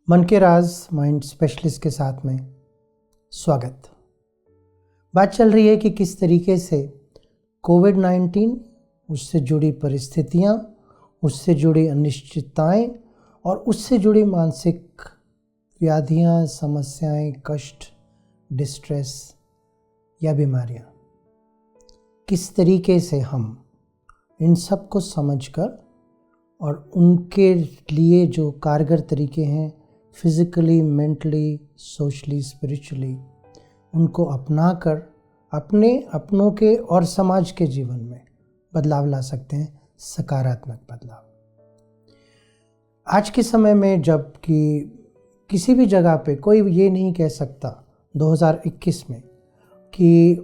मन के राज mind specialist के साथ में स्वागत। बात चल रही है कि किस तरीके से कोविड-19, उससे जुड़ी परिस्थितियां, उससे जुड़ी अनिश्चितताएं और उससे जुड़ी मानसिक व्याधियां, समस्याएं, कष्ट, डिस्ट्रेस या बीमारियां, किस तरीके से हम इन सब को समझकर और उनके लिए जो कारगर तरीके हैं फिज़िकली, मेंटली, सोशली, स्पिरिचुअली, उनको अपना कर अपनों के और समाज के जीवन में बदलाव ला सकते हैं, सकारात्मक बदलाव। आज के समय में जबकि किसी भी जगह पे कोई ये नहीं कह सकता 2021 में कि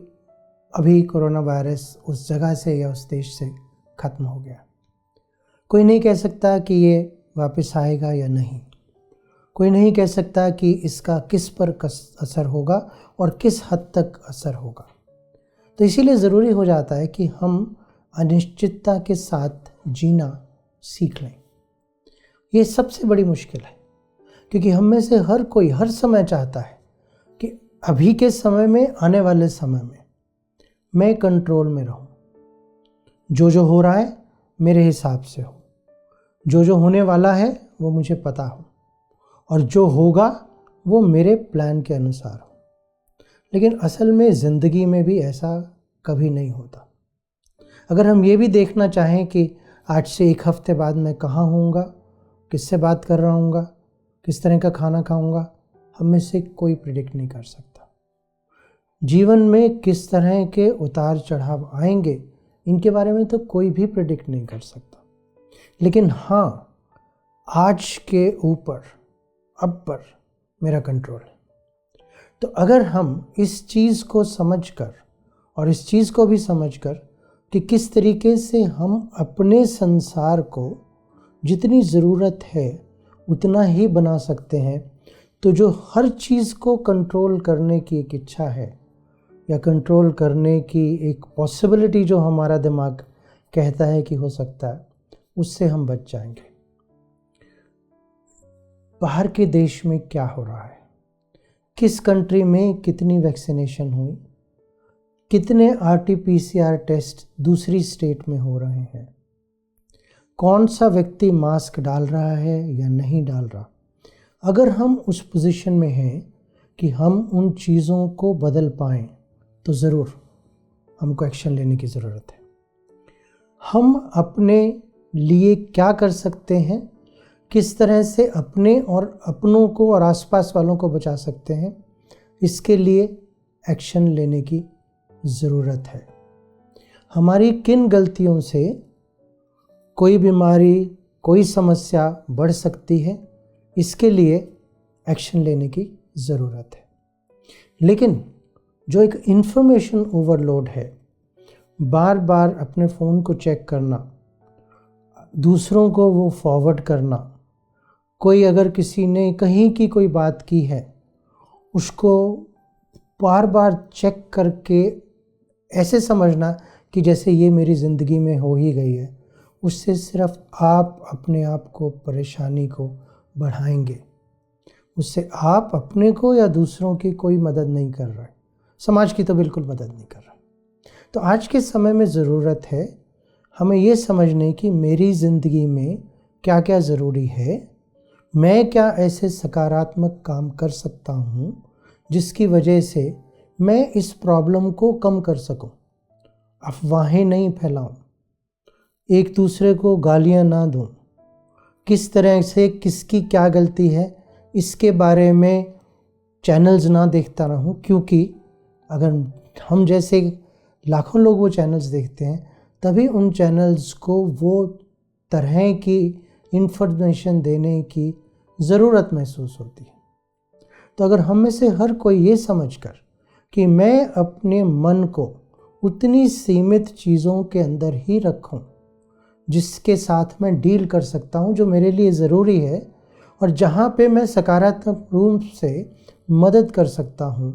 अभी कोरोना वायरस उस जगह से या उस देश से ख़त्म हो गया। कोई नहीं कह सकता कि ये वापस आएगा या नहीं। कोई नहीं कह सकता कि इसका किस पर असर होगा और किस हद तक असर होगा। तो इसीलिए ज़रूरी हो जाता है कि हम अनिश्चितता के साथ जीना सीख लें। ये सबसे बड़ी मुश्किल है, क्योंकि हम में से हर कोई हर समय चाहता है कि अभी के समय में, आने वाले समय में मैं कंट्रोल में रहूं। जो हो रहा है मेरे हिसाब से हो, जो होने वाला है वो मुझे पता हो, और जो होगा वो मेरे प्लान के अनुसार हो। लेकिन असल में ज़िंदगी में भी ऐसा कभी नहीं होता। अगर हम ये भी देखना चाहें कि आज से एक हफ्ते बाद मैं कहाँ होऊंगा, किससे बात कर रहा हूँगा, किस तरह का खाना खाऊंगा, हम में से कोई प्रिडिक्ट नहीं कर सकता। जीवन में किस तरह के उतार चढ़ाव आएंगे, इनके बारे में तो कोई भी प्रिडिक्ट नहीं कर सकता। लेकिन हाँ, आज के ऊपर, अब पर मेरा कंट्रोल है। तो अगर हम इस चीज़ को समझकर और इस चीज़ को भी समझकर कि किस तरीके से हम अपने संसार को जितनी ज़रूरत है उतना ही बना सकते हैं, तो जो हर चीज़ को कंट्रोल करने की एक इच्छा है या कंट्रोल करने की एक पॉसिबिलिटी जो हमारा दिमाग कहता है कि हो सकता है, उससे हम बच जाएंगे। बाहर के देश में क्या हो रहा है, किस कंट्री में कितनी वैक्सीनेशन हुई, कितने RT-PCR टेस्ट दूसरी स्टेट में हो रहे हैं, कौन सा व्यक्ति मास्क डाल रहा है या नहीं डाल रहा। अगर हम उस पोजीशन में हैं कि हम उन चीज़ों को बदल पाएँ, तो ज़रूर हमको एक्शन लेने की ज़रूरत है। हम अपने लिए क्या कर सकते हैं, किस तरह से अपने और अपनों को और आसपास वालों को बचा सकते हैं, इसके लिए एक्शन लेने की ज़रूरत है। हमारी किन गलतियों से कोई बीमारी, कोई समस्या बढ़ सकती है, इसके लिए एक्शन लेने की ज़रूरत है। लेकिन जो एक इन्फॉर्मेशन ओवरलोड है, बार बार अपने फ़ोन को चेक करना, दूसरों को वो फॉरवर्ड करना, कोई अगर किसी ने कहीं की कोई बात की है उसको बार बार चेक करके ऐसे समझना कि जैसे ये मेरी ज़िंदगी में हो ही गई है, उससे सिर्फ आप अपने आप को, परेशानी को बढ़ाएंगे। उससे आप अपने को या दूसरों की कोई मदद नहीं कर रहे, समाज की तो बिल्कुल मदद नहीं कर रहे। तो आज के समय में ज़रूरत है हमें ये समझने की मेरी ज़िंदगी में क्या क्या ज़रूरी है, मैं क्या ऐसे सकारात्मक काम कर सकता हूँ जिसकी वजह से मैं इस प्रॉब्लम को कम कर सकूँ, अफवाहें नहीं फैलाऊँ, एक दूसरे को गालियाँ ना दूँ, किस तरह से किसकी क्या गलती है इसके बारे में चैनल्स ना देखता रहूँ, क्योंकि अगर हम जैसे लाखों लोग वो चैनल्स देखते हैं तभी उन चैनल्स को वो तरह की इन्फॉर्मेशन देने की ज़रूरत महसूस होती है। तो अगर हम में से हर कोई ये समझकर कि मैं अपने मन को उतनी सीमित चीज़ों के अंदर ही रखूं जिसके साथ मैं डील कर सकता हूं, जो मेरे लिए ज़रूरी है और जहां पे मैं सकारात्मक रूप से मदद कर सकता हूं,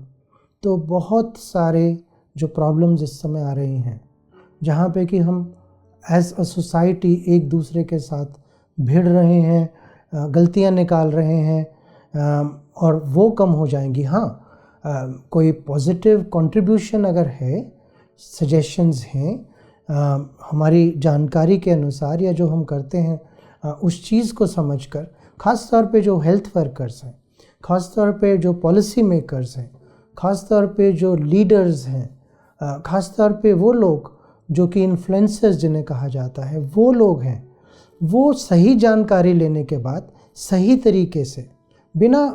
तो बहुत सारे जो प्रॉब्लम्स इस समय आ रही हैं, जहाँ पे कि हम एज अ सोसाइटी एक दूसरे के साथ भिड़ रहे हैं, गलतियाँ निकाल रहे हैं, और वो कम हो जाएंगी। हाँ, कोई पॉजिटिव कंट्रीब्यूशन अगर है, सजेशंस हैं हमारी जानकारी के अनुसार या जो हम करते हैं उस चीज़ को समझकर, ख़ास तौर पे जो हेल्थ वर्कर्स हैं, ख़ास तौर पे जो पॉलिसी मेकर्स हैं, ख़ास तौर पे जो लीडर्स हैं, ख़ास तौर पे वो लोग जो कि इन्फ्लुएंसर्स जिन्हें कहा जाता है, वो लोग हैं, वो सही जानकारी लेने के बाद सही तरीके से, बिना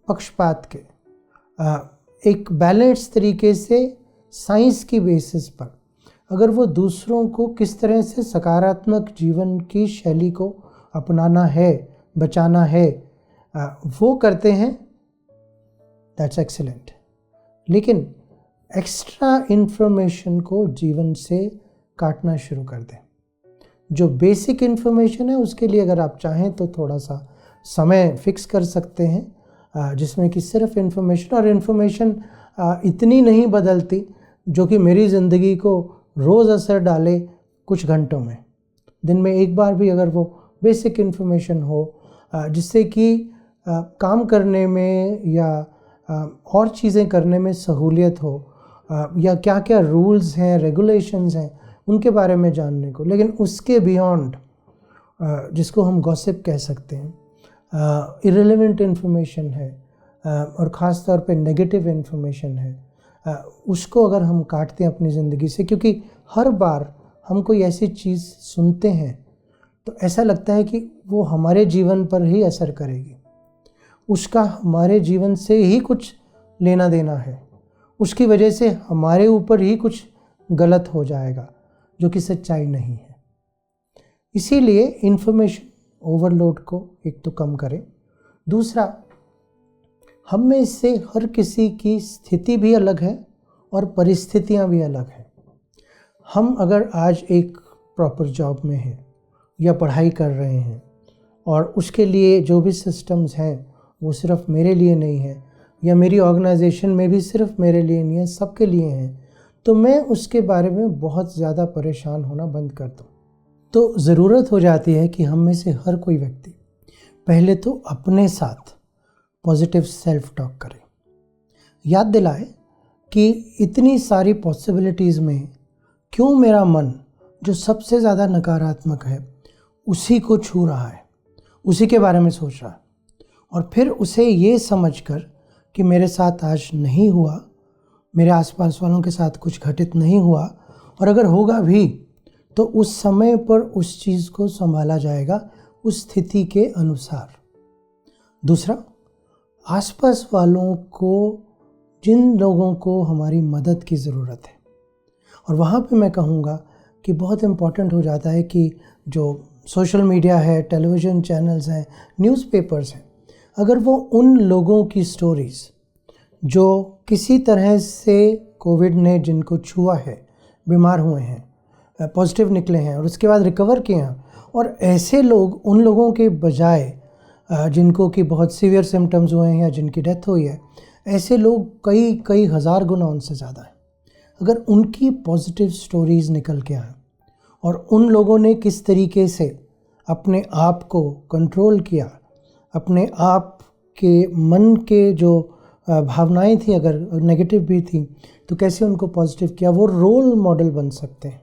पक्षपात के, एक बैलेंस तरीके से साइंस की बेसिस पर अगर वो दूसरों को किस तरह से सकारात्मक जीवन की शैली को अपनाना है, बचाना है, वो करते हैं, दैट्स एक्सीलेंट। लेकिन एक्स्ट्रा इन्फॉर्मेशन को जीवन से काटना शुरू कर दें। जो बेसिक इन्फॉर्मेशन है उसके लिए अगर आप चाहें तो थोड़ा सा समय फिक्स कर सकते हैं, जिसमें कि सिर्फ इन्फॉर्मेशन, और इन्फॉर्मेशन इतनी नहीं बदलती जो कि मेरी ज़िंदगी को रोज़ असर डाले कुछ घंटों में। दिन में एक बार भी अगर वो बेसिक इन्फॉर्मेशन हो जिससे कि काम करने में या और चीज़ें करने में सहूलियत हो, या क्या क्या रूल्स हैं, रेगुलेशंस हैं, उनके बारे में जानने को। लेकिन उसके बियॉन्ड, जिसको हम गॉसिप कह सकते हैं, इररिलेवेंट इन्फॉर्मेशन है और ख़ास तौर पे नेगेटिव इन्फॉर्मेशन है, उसको अगर हम काटते हैं अपनी ज़िंदगी से, क्योंकि हर बार हम कोई ऐसी चीज़ सुनते हैं तो ऐसा लगता है कि वो हमारे जीवन पर ही असर करेगी, उसका हमारे जीवन से ही कुछ लेना देना है, उसकी वजह से हमारे ऊपर ही कुछ गलत हो जाएगा, जो कि सच्चाई नहीं है। इसीलिए इन्फॉर्मेशन ओवरलोड को एक तो कम करें। दूसरा, हम में से हर किसी की स्थिति भी अलग है और परिस्थितियां भी अलग हैं। हम अगर आज एक प्रॉपर जॉब में हैं या पढ़ाई कर रहे हैं और उसके लिए जो भी सिस्टम्स हैं वो सिर्फ मेरे लिए नहीं है, या मेरी ऑर्गेनाइजेशन में भी सिर्फ मेरे लिए नहीं है, सबके लिए हैं, तो मैं उसके बारे में बहुत ज़्यादा परेशान होना बंद कर दूँ। तो ज़रूरत हो जाती है कि हम में से हर कोई व्यक्ति पहले तो अपने साथ पॉजिटिव सेल्फ टॉक करें, याद दिलाए कि इतनी सारी पॉसिबिलिटीज़ में क्यों मेरा मन जो सबसे ज़्यादा नकारात्मक है उसी को छू रहा है, उसी के बारे में सोच रहा है, और फिर उसे ये समझकर कि मेरे साथ आज नहीं हुआ, मेरे आसपास वालों के साथ कुछ घटित नहीं हुआ, और अगर होगा भी तो उस समय पर उस चीज़ को संभाला जाएगा उस स्थिति के अनुसार। दूसरा, आसपास वालों को, जिन लोगों को हमारी मदद की ज़रूरत है, और वहाँ पे मैं कहूँगा कि बहुत इम्पॉर्टेंट हो जाता है कि जो सोशल मीडिया है, टेलीविज़न चैनल्स हैं, न्यूज़पेपर्स हैं, अगर वो उन लोगों की स्टोरीज़ जो किसी तरह से कोविड ने जिनको छुआ है, बीमार हुए हैं, पॉजिटिव निकले हैं और उसके बाद रिकवर किए हैं, और ऐसे लोग उन लोगों के बजाय जिनको कि बहुत सीवियर सिम्टम्स हुए हैं या जिनकी डेथ हुई है, ऐसे लोग कई कई हज़ार गुना उनसे ज़्यादा हैं, अगर उनकी पॉजिटिव स्टोरीज़ निकल के आए और उन लोगों ने किस तरीके से अपने आप को कंट्रोल किया, अपने आप के मन के जो भावनाएं थी अगर नेगेटिव भी थी तो कैसे उनको पॉजिटिव किया, वो रोल मॉडल बन सकते हैं।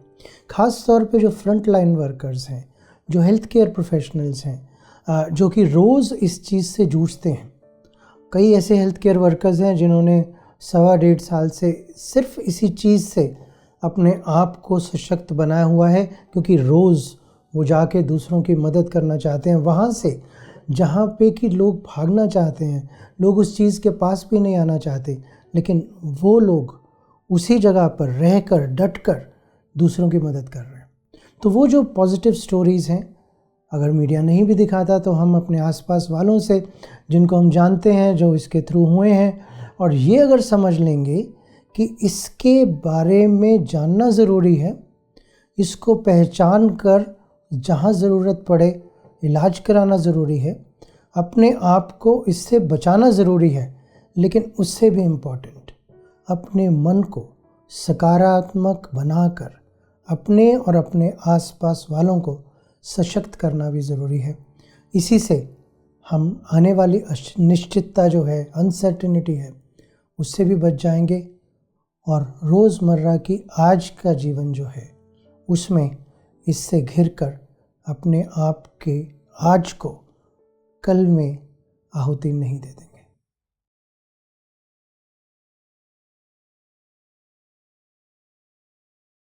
ख़ास तौर पे जो फ्रंट लाइन वर्कर्स हैं, जो हेल्थ केयर प्रोफेशनल्स हैं, जो कि रोज़ इस चीज़ से जूझते हैं। कई ऐसे हेल्थ केयर वर्कर्स हैं जिन्होंने 1.25 साल से सिर्फ इसी चीज़ से अपने आप को सशक्त बनाया हुआ है, क्योंकि रोज़ वो जाके दूसरों की मदद करना चाहते हैं, वहाँ से जहाँ पे कि लोग भागना चाहते हैं, लोग उस चीज़ के पास भी नहीं आना चाहते, लेकिन वो लोग उसी जगह पर रहकर डटकर दूसरों की मदद कर रहे हैं। तो वो जो पॉजिटिव स्टोरीज़ हैं, अगर मीडिया नहीं भी दिखाता तो हम अपने आसपास वालों से जिनको हम जानते हैं, जो इसके थ्रू हुए हैं, और ये अगर समझ लेंगे कि इसके बारे में जानना ज़रूरी है, इसको पहचान कर जहाँ ज़रूरत पड़े इलाज कराना ज़रूरी है, अपने आप को इससे बचाना ज़रूरी है, लेकिन उससे भी इम्पॉर्टेंट अपने मन को सकारात्मक बनाकर अपने और अपने आसपास वालों को सशक्त करना भी ज़रूरी है। इसी से हम आने वाली अनिश्चितता जो है, अनसर्टेनिटी है, उससे भी बच जाएंगे और रोज़मर्रा की आज का जीवन जो है उसमें इससे घिरकर अपने आप के आज को कल में आहुति नहीं दे देंगे।